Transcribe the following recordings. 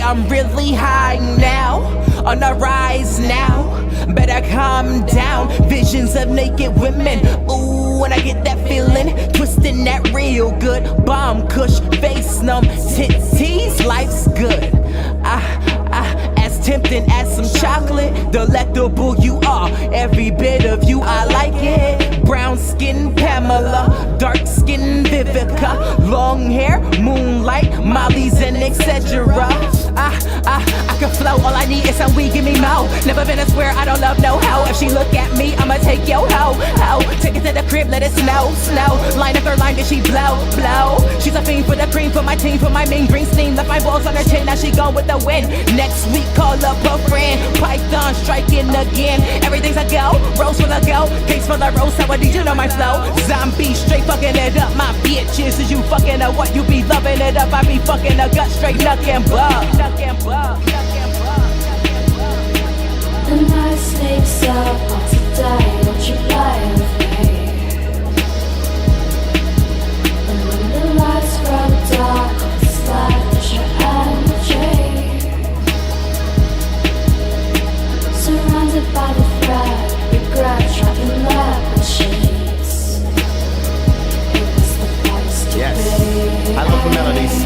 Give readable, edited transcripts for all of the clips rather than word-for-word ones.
I'm really high now, on the rise now. Better calm down, visions of naked women. Ooh, when I get that feeling, twisting that real good. Bomb, kush, face numb, titties, life's good. As tempting as some chocolate, delectable you are. Every bit of you, I like it. Brown skin Pamela, dark skin Vivica, long hair, moonlight, Molly's and etc. I can flow, all I need is some weed, give me more. Never been a square, I don't love no hoe. If she look at me, I'ma take yo hoe. Take it to the crib, let it snow. Line up her line, then she blow. She's a fiend for the cream, for my team, for my mean green steam. Left my balls on her chin, now she gone with the wind. Next week, call up her friend. Python striking again. Everything's a go, rose for the go. Case for the rose, how I need you know my flow. Zombie straight fucking it up, my bitches. Is you fucking up what you be loving it up? I be fucking a gut straight nuck and buck. The night sleeps up on today, won't you lie with me? And when the lights grow dark, it's like there's your energy. Surrounded by the threat, regret trapped in leopard sheets. It was the place to be. I love the melodies.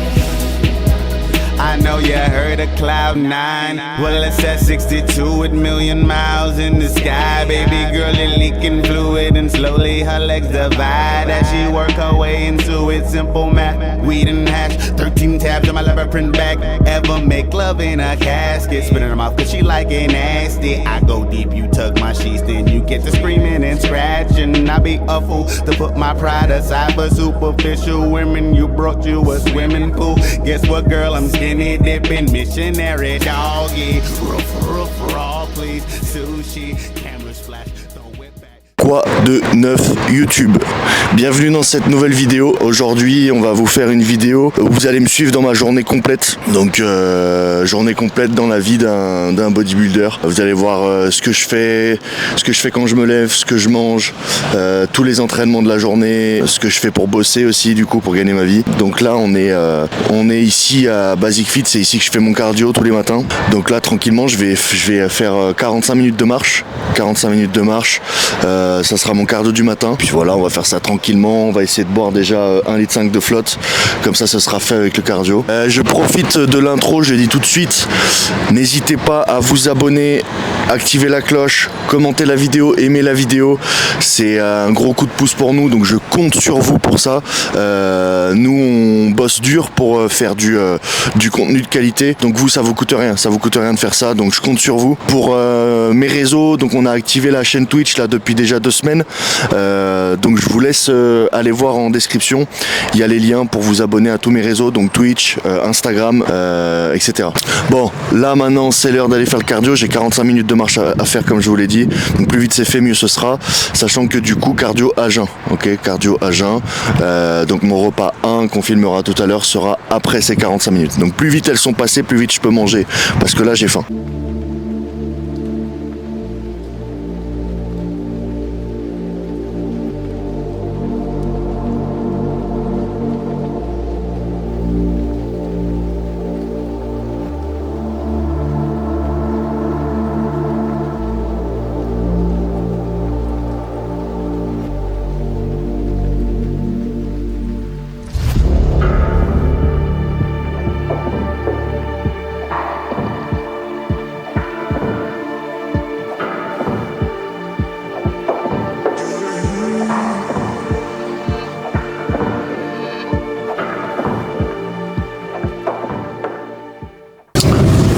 I know you heard of Cloud9. Well, it's at 62 with million miles in the sky. Baby girl is leaking fluid and slowly her legs divide as she work her way into it. Simple math, weed and hash, 13 tabs on my leopard print back. Ever make love in a casket? Spit in her mouth cause she like it nasty. I go deep, you tug my sheets, then you get to screaming and scratching. I be a fool to put my pride aside for superficial women. You broke you a swimming pool. Guess what, girl? I'm skinny dipping, missionary doggy. Roof, raw, please. Sushi, cameras flash. Quoi de neuf YouTube? Bienvenue dans cette nouvelle vidéo. Aujourd'hui on va vous faire une vidéo où vous allez me suivre dans ma journée complète. Donc journée complète dans la vie d'un bodybuilder. Vous allez voir ce que je fais quand je me lève, ce que je mange, tous les entraînements de la journée, ce que je fais pour bosser aussi du coup pour gagner ma vie. Donc là on est ici à Basic Fit, c'est ici que je fais mon cardio tous les matins. Donc là tranquillement je vais faire 45 minutes de marche. 45 minutes de marche. Ça sera mon cardio du matin. Puis voilà, on va faire ça tranquillement. On va essayer de boire déjà 1,5 litre de flotte. Comme ça, ce sera fait avec le cardio. Je profite de l'intro, je dis tout de suite. N'hésitez pas à vous abonner, activer la cloche, commenter la vidéo, aimer la vidéo. C'est un gros coup de pouce pour nous. Donc je compte sur vous pour ça. Nous, on bosse dur pour faire du contenu de qualité. Donc vous, ça vous coûte rien. Ça vous coûte rien de faire ça. Donc je compte sur vous. Pour mes réseaux, donc on a activé la chaîne Twitch là depuis déjà 2 semaines. Donc je vous laisse aller voir en description. Il y a les liens pour vous abonner à tous mes réseaux, donc Twitch, Instagram, etc. Bon, là maintenant c'est l'heure d'aller faire le cardio. J'ai 45 minutes de marche à faire comme je vous l'ai dit. Donc plus vite c'est fait, mieux ce sera. Sachant que du coup cardio à jeun. Ok, cardio à jeun. Donc mon repas 1 qu'on filmera tout à l'heure sera après ces 45 minutes. Donc plus vite elles sont passées, plus vite je peux manger. Parce que là j'ai faim.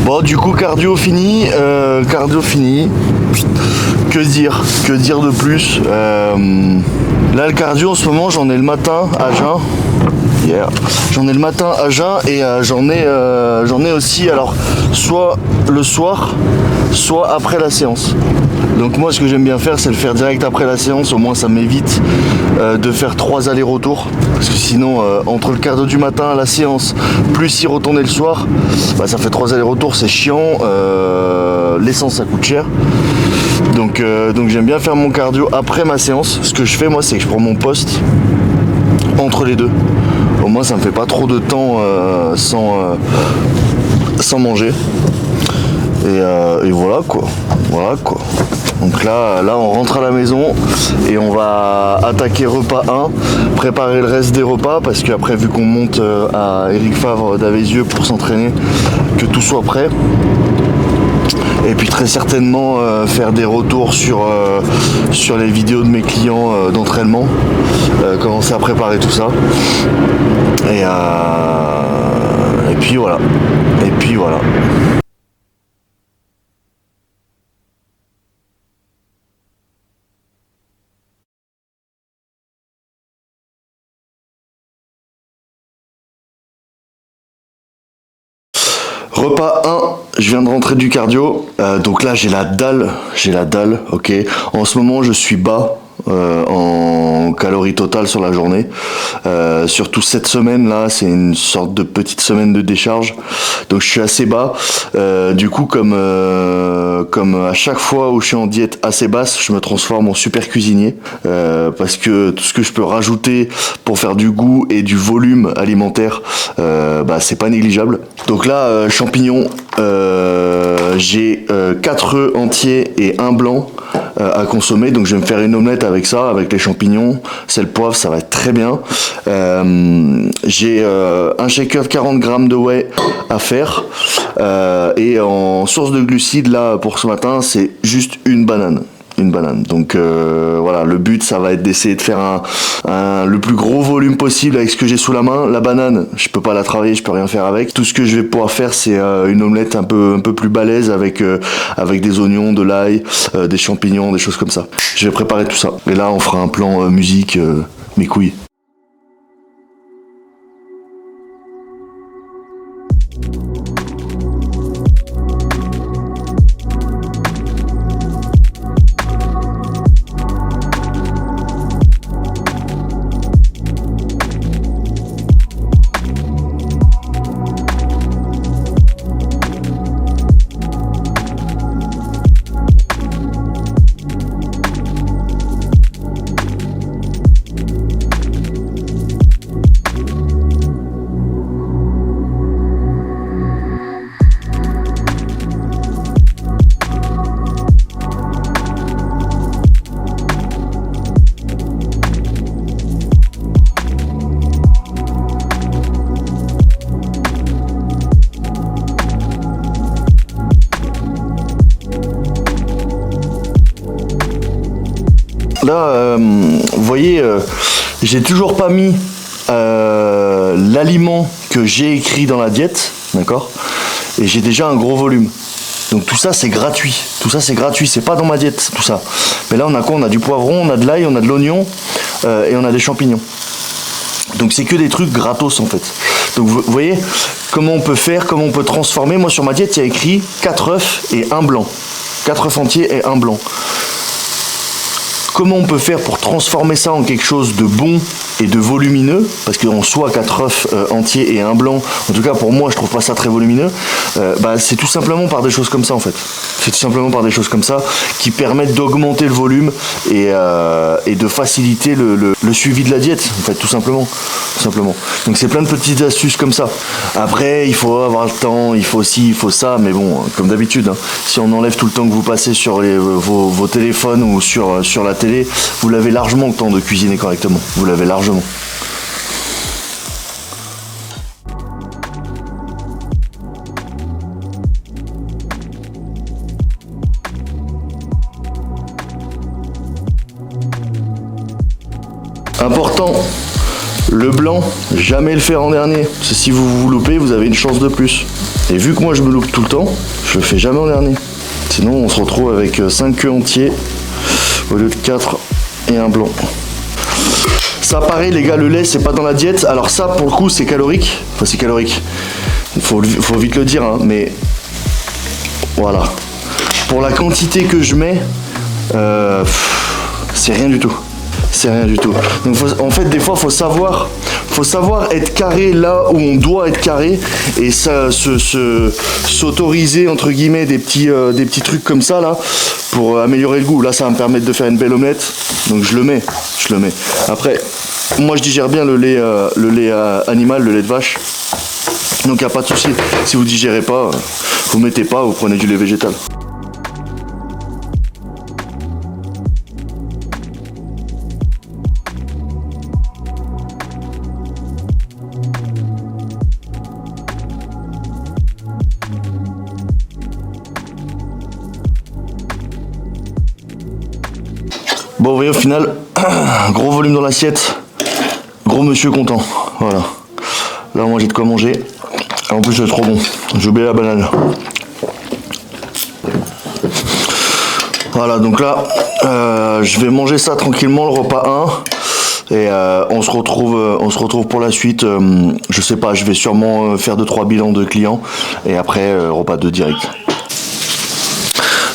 Bon, du coup cardio fini, que dire de plus, là le cardio en ce moment j'en ai le matin à jeun. Yeah. J'en ai le matin à jeun et j'en ai aussi alors soit le soir soit après la séance. Donc moi ce que j'aime bien faire c'est le faire direct après la séance, au moins ça m'évite de faire 3 allers-retours parce que sinon entre le cardio du matin à la séance plus y retourner le soir, bah, ça fait 3 allers-retours, c'est chiant, l'essence ça coûte cher. Donc j'aime bien faire mon cardio après ma séance. Ce que je fais moi c'est que je prends mon poste entre les deux. Au moins ça me fait pas trop de temps sans manger. Et voilà quoi. Voilà quoi. Donc là on rentre à la maison et on va attaquer repas 1, préparer le reste des repas parce qu'après vu qu'on monte à Éric Favre d'Avézieux pour s'entraîner, que tout soit prêt. Et puis très certainement faire des retours sur les vidéos de mes clients d'entraînement, commencer à préparer tout ça. Et puis voilà. Et puis voilà. Repas 1, je viens de rentrer du cardio, donc là j'ai la dalle, ok. En ce moment je suis bas en calories totales sur la journée. Surtout cette semaine là, c'est une sorte de petite semaine de décharge, donc je suis assez bas. Du coup comme à chaque fois où je suis en diète assez basse, je me transforme en super cuisinier parce que tout ce que je peux rajouter pour faire du goût et du volume alimentaire, c'est pas négligeable. Donc là champignons, j'ai 4 œufs entiers et un blanc à consommer, donc je vais me faire une omelette avec ça, avec les champignons, sel, poivre, ça va être très bien. J'ai un shaker de 40 grammes de whey à faire, et en source de glucides là pour ce matin c'est juste une banane. Donc voilà, le but ça va être d'essayer de faire le plus gros volume possible avec ce que j'ai sous la main. La banane, je peux pas la travailler, je peux rien faire avec. Tout ce que je vais pouvoir faire c'est une omelette un peu plus balèze avec des oignons, de l'ail, des champignons, des choses comme ça. Je vais préparer tout ça. Et là on fera un plan musique, mes couilles. Là, vous voyez, j'ai toujours pas mis l'aliment que j'ai écrit dans la diète, d'accord? Et j'ai déjà un gros volume. Donc tout ça c'est gratuit. C'est pas dans ma diète tout ça. Mais là on a quoi? On a du poivron, on a de l'ail, on a de l'oignon et on a des champignons. Donc c'est que des trucs gratos en fait. Donc vous voyez comment on peut faire, comment on peut transformer. Moi sur ma diète il y a écrit 4 œufs et un blanc. 4 œufs entiers et un blanc. Comment on peut faire pour transformer ça en quelque chose de bon et de volumineux, parce qu'en soi 4 œufs entiers et un blanc, en tout cas pour moi je trouve pas ça très volumineux, c'est tout simplement par des choses comme ça en fait. C'est tout simplement par des choses comme ça qui permettent d'augmenter le volume et de faciliter le suivi de la diète en fait, tout simplement. Donc c'est plein de petites astuces comme ça. Après il faut avoir le temps, il faut ci, il faut ça, mais bon comme d'habitude, hein, si on enlève tout le temps que vous passez sur vos téléphones ou sur la télé, vous l'avez largement le temps de cuisiner correctement. Vous l'avez largement. Important, le blanc, jamais le faire en dernier. Parce que si vous vous loupez, vous avez une chance de plus. Et vu que moi je me loupe tout le temps, je le fais jamais en dernier. Sinon on se retrouve avec 5 œufs entiers au lieu de 4 et un blanc. Ça pareil les gars, le lait c'est pas dans la diète. Alors ça pour le coup c'est calorique. Enfin c'est calorique. Faut vite le dire hein, mais voilà. Pour la quantité que je mets, c'est rien du tout. Donc en fait des fois faut savoir être carré là où on doit être carré et ça s'autoriser entre guillemets des petits trucs comme ça là pour améliorer le goût. Là ça va me permettre de faire une belle omelette, donc je le mets. Après moi je digère bien le lait animal, le lait de vache, Donc y a pas de souci. Si vous digérez pas, vous mettez pas, vous prenez du lait végétal. Bon, vous voyez, au final, gros volume dans l'assiette, gros monsieur content, voilà. Là, moi, j'ai de quoi manger. En plus, c'est trop bon. J'ai oublié la banane. Voilà, donc là, je vais manger ça tranquillement, le repas 1. Et on se retrouve pour la suite. Je sais pas, je vais sûrement faire 2-3 bilans de clients. Et après, repas 2 direct.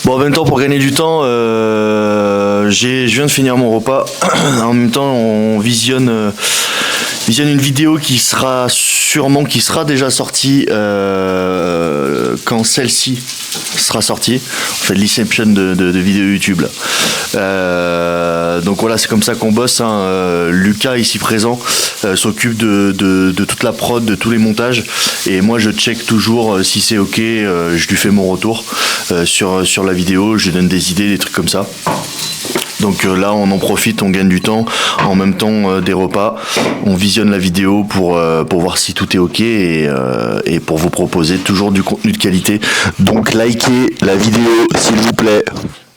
Bon, en même temps, pour gagner du temps, je viens de finir mon repas. En même temps, on visionne une vidéo qui sera déjà sortie quand celle-ci sera sortie. On fait de l'inception de vidéos YouTube là. Donc voilà, c'est comme ça qu'on bosse, hein. Lucas ici présent s'occupe de toute la prod, de tous les montages, et moi je check toujours si c'est ok, je lui fais mon retour sur la vidéo, je lui donne des idées, des trucs comme ça. Donc là on en profite, on gagne du temps, en même temps des repas, on visionne la vidéo pour voir si tout est ok, et pour vous proposer toujours du contenu de qualité. Donc likez la vidéo s'il vous plaît.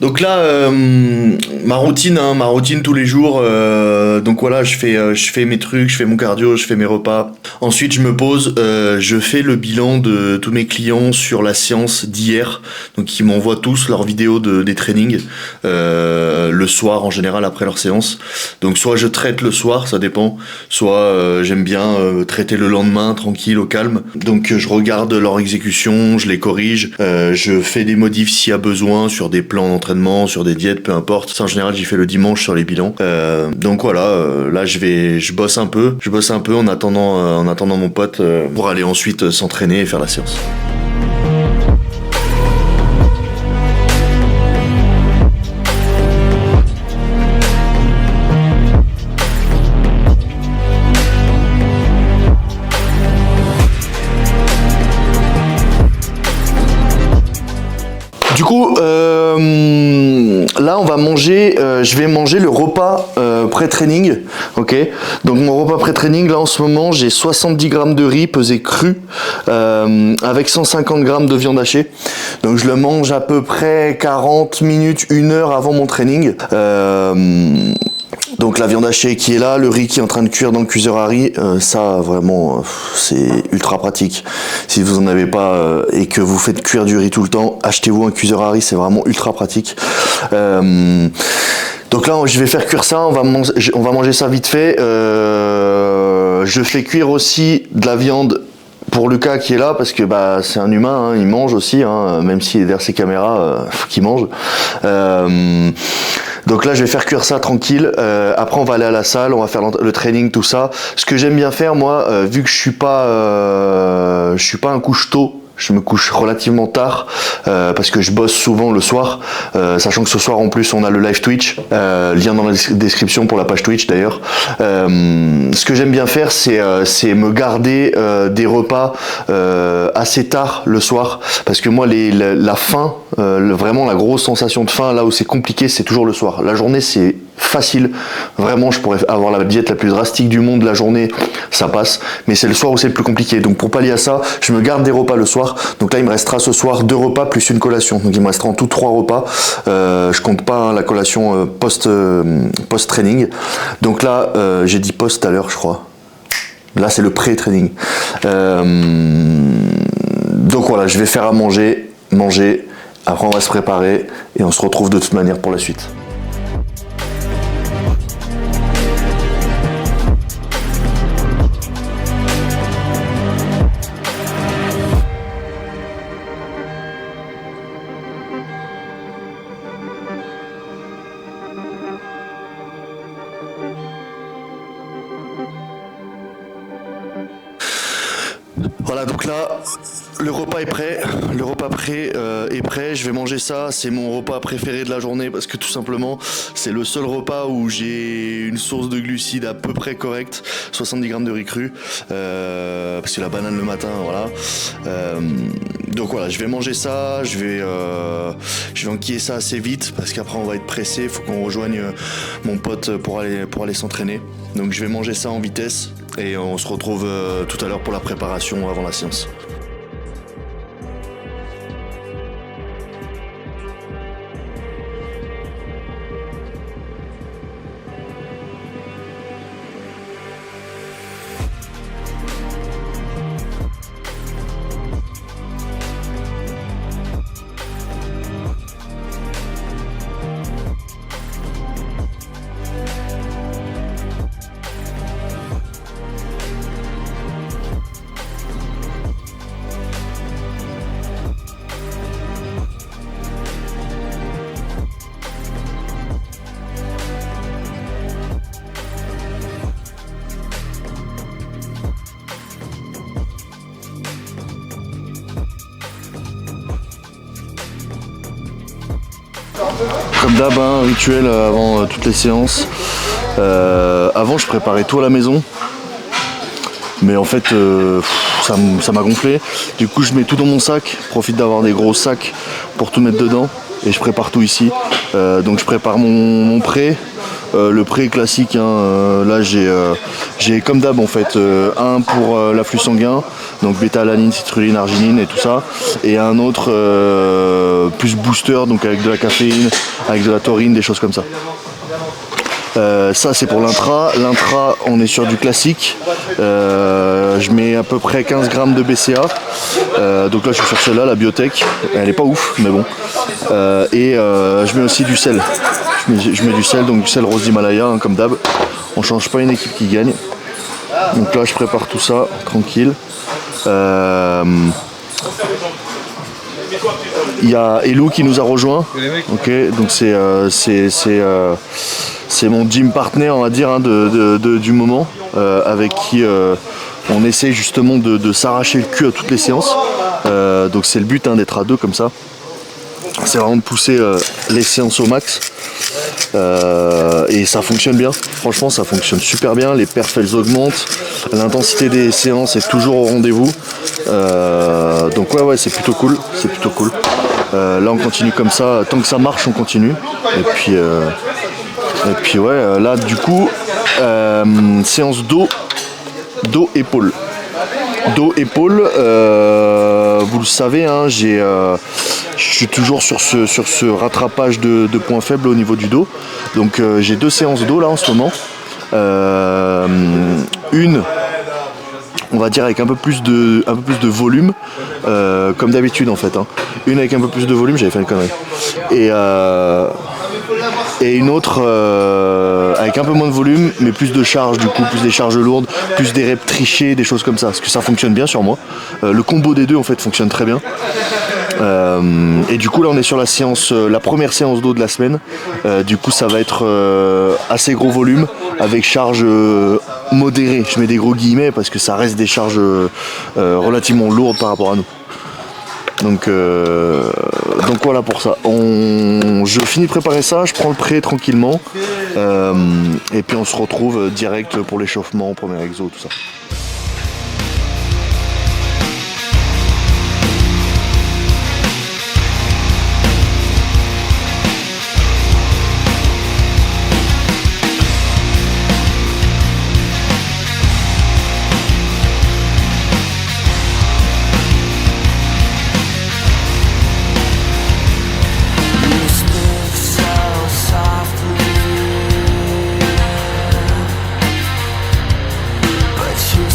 Donc là, ma routine tous les jours, donc voilà, je fais mes trucs, je fais mon cardio, je fais mes repas. Ensuite, je me pose, je fais le bilan de tous mes clients sur la séance d'hier. Donc, ils m'envoient tous leurs vidéos des trainings, le soir en général après leur séance. Donc, soit je traite le soir, ça dépend, soit j'aime bien traiter le lendemain, tranquille, au calme. Donc, je regarde leur exécution, je les corrige, je fais des modifs s'il y a besoin sur des plans d'entraînement, sur des diètes, peu importe. Ça, en général, j'y fais le dimanche sur les bilans. Donc voilà, là, je bosse un peu en attendant mon pote pour aller ensuite s'entraîner et faire la séance. Du coup, là on va manger, je vais manger le repas pré-training, ok. Donc mon repas pré-training, là en ce moment j'ai 70 grammes de riz pesé cru, avec 150 grammes de viande hachée. Donc je le mange à peu près 40 minutes, 1 heure avant mon training. Donc la viande hachée qui est là, le riz qui est en train de cuire dans le cuiseur à riz, ça vraiment c'est ultra pratique. Si vous en avez pas et que vous faites cuire du riz tout le temps, achetez-vous un cuiseur à riz, c'est vraiment ultra pratique. Donc là je vais faire cuire ça, on va manger ça vite fait. Je fais cuire aussi de la viande pour Lucas qui est là, parce que bah, c'est un humain, hein, il mange aussi, hein, même s'il est derrière ses caméras, faut qu'il mange. Donc là je vais faire cuire ça tranquille, après on va aller à la salle, on va faire le training, tout ça. Ce que j'aime bien faire moi, vu que je suis pas un couche-tôt, je me couche relativement tard parce que je bosse souvent le soir, sachant que ce soir en plus on a le live Twitch, lien dans la description pour la page Twitch d'ailleurs. Ce que j'aime bien faire c'est me garder des repas assez tard le soir, parce que moi la faim, vraiment la grosse sensation de faim là où c'est compliqué, c'est toujours le soir. La journée c'est facile, vraiment je pourrais avoir la diète la plus drastique du monde la journée, ça passe, mais c'est le soir où c'est le plus compliqué. Donc pour pallier à ça, je me garde des repas le soir. Donc là il me restera ce soir 2 repas plus une collation, donc il me restera en tout 3 repas. Je compte pas la collation post-training. Donc là j'ai dit post tout à l'heure je crois, là c'est le pré-training. Donc voilà, je vais faire à manger, après on va se préparer et on se retrouve de toute manière pour la suite. Voilà, donc là, le repas est prêt, est prêt, je vais manger ça, c'est mon repas préféré de la journée parce que tout simplement, c'est le seul repas où j'ai une source de glucides à peu près correcte, 70 grammes de riz cru, parce que la banane le matin, voilà. Donc voilà, je vais manger ça, je vais enquiller ça assez vite parce qu'après on va être pressé, il faut qu'on rejoigne mon pote pour aller s'entraîner. Donc je vais manger ça en vitesse et on se retrouve tout à l'heure pour la préparation avant la séance. Comme d'hab, un rituel avant toutes les séances. Avant, je préparais tout à la maison. Mais en fait, ça m'a gonflé. Du coup, je mets tout dans mon sac. Profite d'avoir des gros sacs pour tout mettre dedans. Et je prépare tout ici. Donc, je prépare mon pré. Le pré classique, hein, là j'ai comme d'hab en fait un pour l'afflux sanguin, donc bêta-alanine, citrulline, arginine et tout ça, et un autre plus booster, donc avec de la caféine, avec de la taurine, des choses comme ça. Ça c'est pour l'intra. L'intra, on est sur du classique. Je mets à peu près 15 grammes de BCA. Donc là je suis sur celle-là, la biotech. Elle est pas ouf, mais bon. Et je mets aussi du sel. Je mets du sel, donc du sel rose d'Himalaya, hein, comme d'hab. On change pas une équipe qui gagne. Donc là je prépare tout ça, tranquille. Il y a Hello qui nous a rejoint. Ok, donc c'est mon gym partner, on va dire, hein, du moment, avec qui on essaie justement de s'arracher le cul à toutes les séances. Donc c'est le but, hein, d'être à deux comme ça. C'est vraiment de pousser les séances au max. Et ça fonctionne bien, franchement ça fonctionne super bien, les perfs elles augmentent, l'intensité des séances est toujours au rendez-vous, donc ouais c'est plutôt cool, là on continue comme ça, tant que ça marche on continue, et puis ouais, là du coup séance dos épaule, vous le savez, hein, je suis toujours sur ce rattrapage de points faibles au niveau du dos. Donc j'ai 2 séances dos là en ce moment. Une, on va dire avec un peu plus de volume, comme d'habitude en fait. Hein. Une avec un peu plus de volume, j'avais fait une connerie. Et une autre avec un peu moins de volume, mais plus de charges, du coup, plus des charges lourdes, plus des reps trichés, des choses comme ça. Parce que ça fonctionne bien sur moi. Le combo des deux en fait fonctionne très bien. Et du coup là on est sur la première séance d'eau de la semaine. Du coup ça va être assez gros volume avec charge modérée. Je mets des gros guillemets parce que ça reste des charges relativement lourdes par rapport à nous. Donc voilà pour ça. Je finis de préparer ça, je prends le pré tranquillement. Et puis on se retrouve direct pour l'échauffement, premier exo, tout ça. You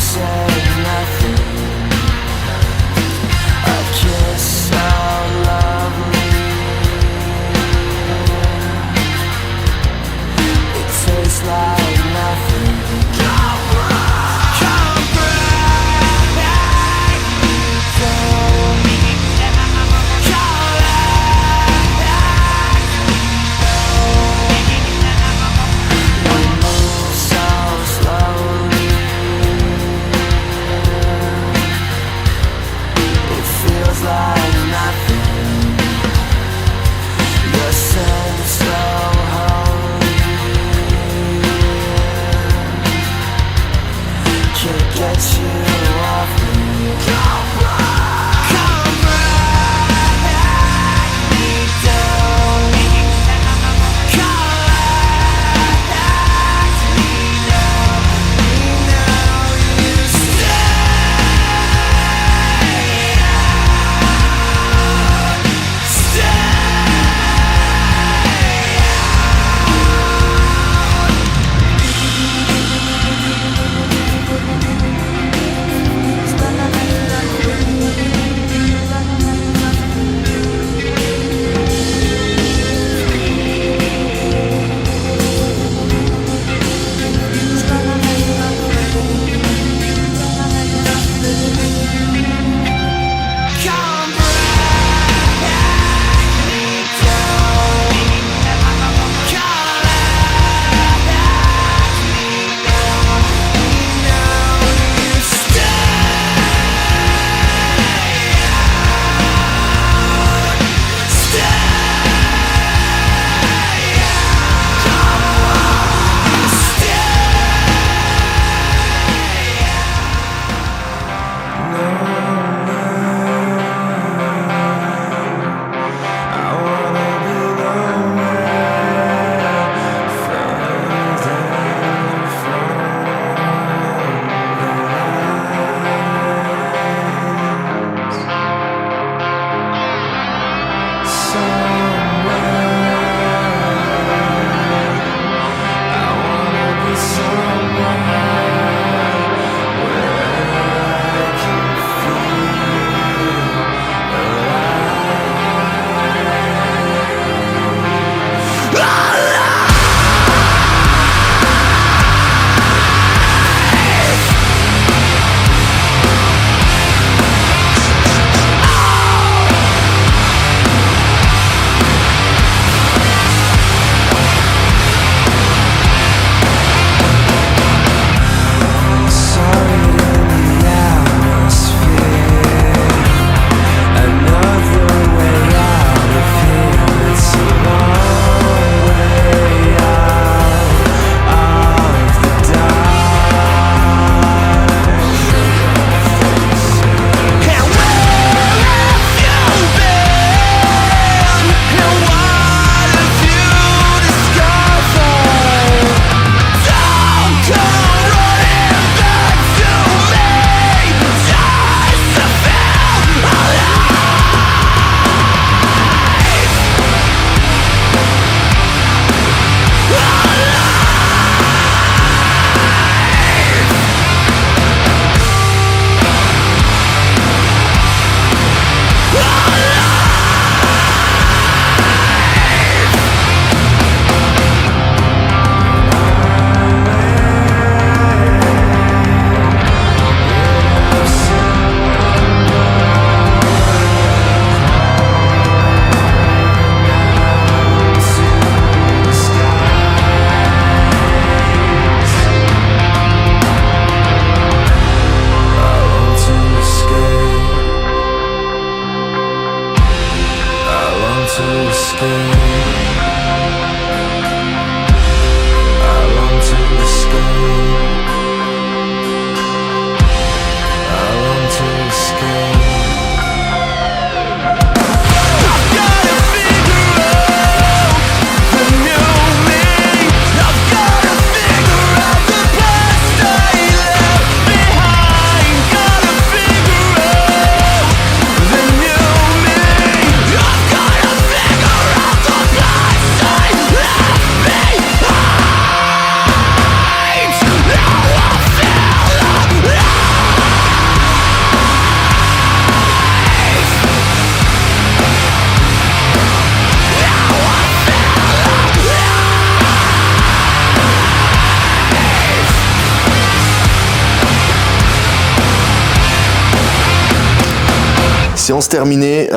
Séance terminée, on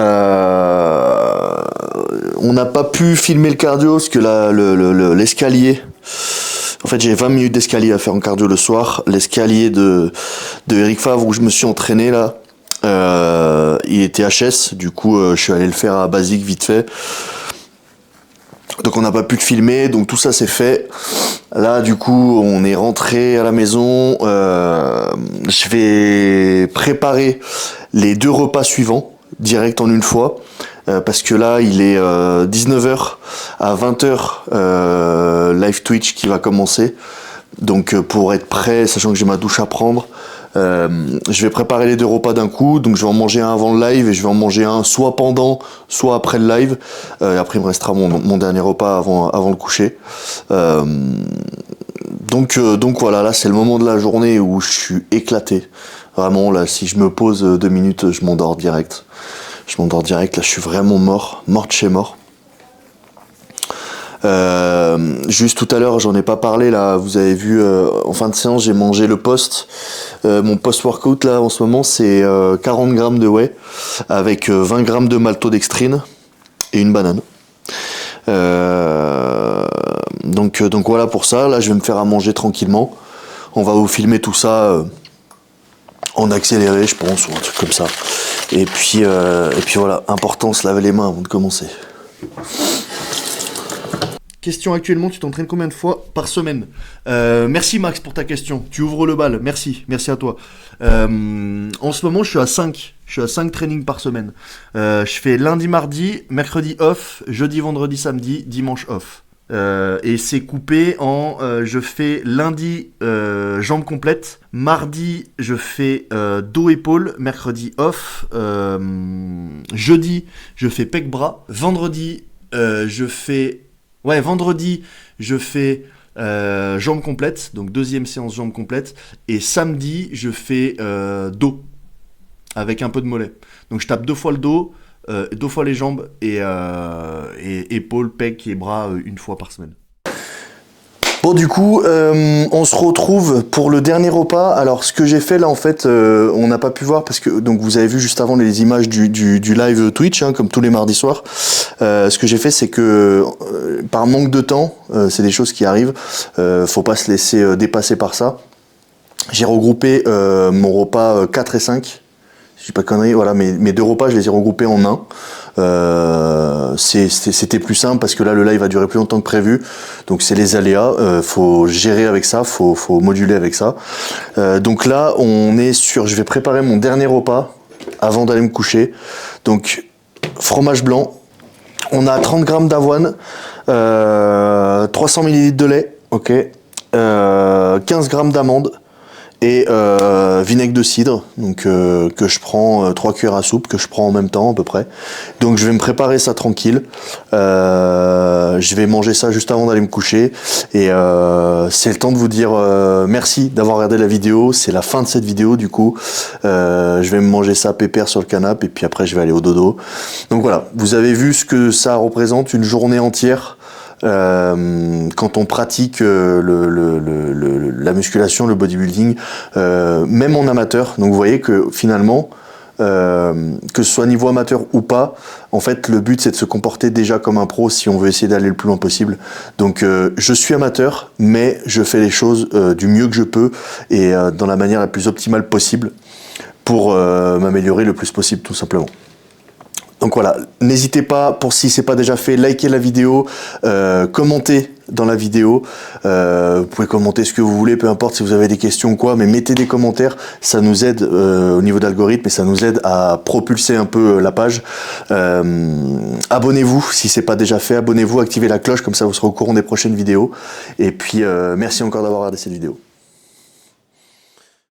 n'a pas pu filmer le cardio parce que l'escalier, en fait j'ai 20 minutes d'escalier à faire en cardio le soir, l'escalier de Eric Favre où je me suis entraîné là, il était HS, du coup je suis allé le faire à Basique vite fait. Donc on n'a pas pu le filmer, donc tout ça c'est fait. Là du coup on est rentré à la maison, je vais préparer les 2 repas suivants, direct en une fois, parce que là il est 19h à 20h, live Twitch qui va commencer. Donc pour être prêt, sachant que j'ai ma douche à prendre, je vais préparer les 2 repas d'un coup, donc je vais en manger un avant le live et je vais en manger un soit pendant, soit après le live. Et après il me restera mon dernier repas avant le coucher. Donc voilà, là c'est le moment de la journée où je suis éclaté. Vraiment là, si je me pose 2 minutes, je m'endors direct. Là je suis vraiment mort de chez mort. Juste tout à l'heure, j'en ai pas parlé là, vous avez vu en fin de séance j'ai mangé le post, mon post-workout là en ce moment c'est 40 grammes de whey avec 20 grammes de maltodextrine et une banane. Donc voilà pour ça, là je vais me faire à manger tranquillement, on va vous filmer tout ça en accéléré je pense, ou un truc comme ça, et puis voilà, important se laver les mains avant de commencer. Question actuellement, tu t'entraînes combien de fois par semaine? Merci Max pour ta question, tu ouvres le bal, merci à toi. En ce moment je suis à 5 trainings par semaine. Je fais lundi, mardi, mercredi off, jeudi, vendredi, samedi, dimanche off. Et c'est coupé en je fais lundi jambes complètes, mardi je fais dos épaule, mercredi off, jeudi je fais pec bras, vendredi je fais jambes complètes, donc 2e séance jambes complètes, et samedi je fais dos avec un peu de mollet. Donc je tape 2 fois le dos, 2 fois les jambes et épaules, pecs et bras 1 fois par semaine. Bon du coup, on se retrouve pour le dernier repas. Alors ce que j'ai fait là en fait, on n'a pas pu voir parce que donc vous avez vu juste avant les images du live Twitch, hein, comme tous les mardis soirs. Ce que j'ai fait c'est que par manque de temps, c'est des choses qui arrivent, faut pas se laisser dépasser par ça. J'ai regroupé mon repas 4 et 5. Je dis pas de conneries, voilà, mes 2 repas je les ai regroupés en un. C'était plus simple parce que là le live a duré plus longtemps que prévu, donc c'est les aléas, faut gérer avec ça, faut moduler avec ça. Donc là on est sur, je vais préparer mon dernier repas avant d'aller me coucher. Donc fromage blanc, on a 30 grammes d'avoine, 300 ml de lait, ok, 15 grammes d'amandes et vinaigre de cidre, donc que je prends 3 cuillères à soupe, que je prends en même temps à peu près. Donc je vais me préparer ça tranquille, je vais manger ça juste avant d'aller me coucher, et c'est le temps de vous dire merci d'avoir regardé la vidéo, c'est la fin de cette vidéo du coup. Je vais me manger ça pépère sur le canapé, et puis après je vais aller au dodo. Donc voilà, vous avez vu ce que ça représente, une journée entière. Quand on pratique la musculation, le bodybuilding, même en amateur. Donc vous voyez que finalement, que ce soit niveau amateur ou pas, en fait le but c'est de se comporter déjà comme un pro si on veut essayer d'aller le plus loin possible. Donc je suis amateur, mais je fais les choses du mieux que je peux et dans la manière la plus optimale possible pour m'améliorer le plus possible tout simplement. Donc voilà, n'hésitez pas, pour si c'est pas déjà fait, likez la vidéo, commentez dans la vidéo, vous pouvez commenter ce que vous voulez, peu importe si vous avez des questions ou quoi, mais mettez des commentaires, ça nous aide au niveau d'algorithme et ça nous aide à propulser un peu la page. Abonnez-vous si c'est pas déjà fait, abonnez-vous, activez la cloche, comme ça vous serez au courant des prochaines vidéos. Et puis merci encore d'avoir regardé cette vidéo.